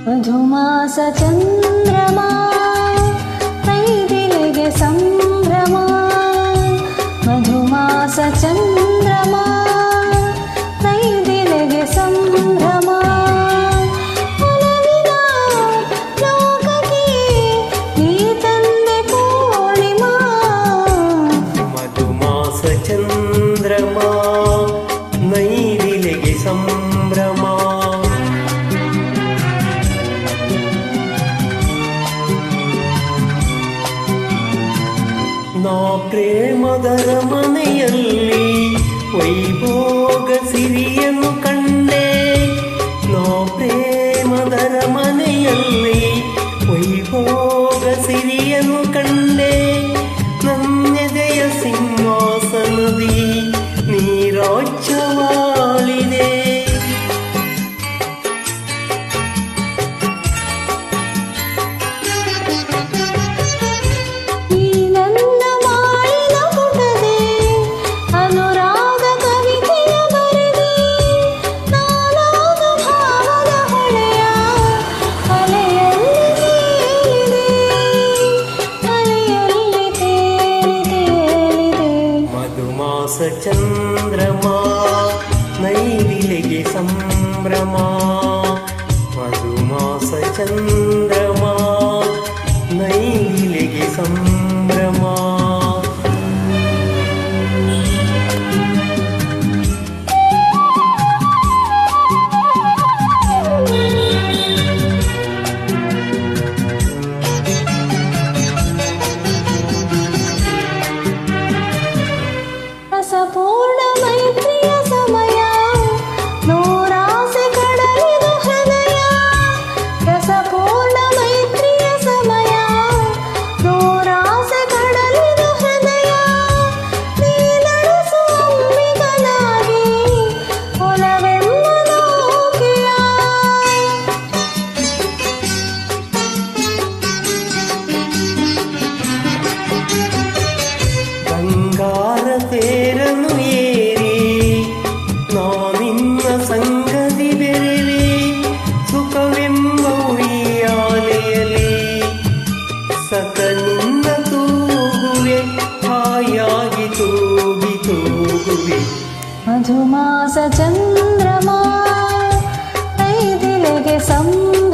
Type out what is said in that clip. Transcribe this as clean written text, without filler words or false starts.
ಮಧುಮಾಸ ಚಂದ್ರಮ ಮೈದಿಲಿಗೆ ಸಂಭ್ರಮ ಮಧುಮಾಸ ಚಂದ್ರಮ ಮೈದಿಲಿಗೆ ಸಂಭ್ರಮ ಒಲವಿನ ಲೋಕಕ್ಕೆ ನೀ ತಂದೆ ಪೂರ್ಣಿಮಾ ಮಧುಮಾಸ ಚಂದ್ರಮ ಮೈದಿಲಿಗೆ ಸಂಭ್ರಮ ನಾ ಪ್ರೇಮದರ ಮನೆಯಲ್ಲಿ ವೈಭೋಗ ಸಿರಿಯನ್ನು ಕಂಡೆ ನಾ ಪ್ರೇಮದರ ಮನೆಯಲ್ಲಿ ವೈಭೋಗ ಸಿರಿಯನ್ನು ಕಂಡೆ ನನ್ನೆದೆಯ ಸಿಂಹಾಸನದಿ ನೀ ರಾಜ್ಯವಾಳಿದೆ ಚಂದ್ರಮ ನೈದಿಲಿಗೆ ಸಂಭ್ರಮ ಮಧುಮಾಸ ಚಂದ್ರಮ ನೈದಿಲಿಗೆ ಸಂಭ್ರಮ ರಸಪೂರ್ಣ ಮೈತ್ರಿಯ ಸಮಯ ನೂರಾಸೆ ಕಡಲಿದ ಹೃದಯ ರಸಪೂರ್ಣ ಮೈತ್ರಿಯ ಸಮಯ ನೂರಾಸೆ ಕಡಲಿದ ಹೃದಯ ನೀ ನಡೆಸುವ ಅಂಬಿಗನಾಗಿ ಒಲವೆಂಬ ನೌಕೆಯ ಬಂಗಾರ ತೇರನು ಏರಿ ನಾನಿನ್ನ ಸಂಗತಿ ಬೆರೆವಿ ಸುಖವೆಂಬ ಉಯ್ಯಾಲೆಯಲ್ಲಿ ಸತ ನಿನ್ನ ತೂಗುವೆ ಹಾಯಾಗಿ ತೂಗಿ ತೂಗುವೆ ಮಧುಮಾಸ ಚಂದ್ರಮ ಮೈದಿಲಿಗೆ ಸಂಭ್ರಮ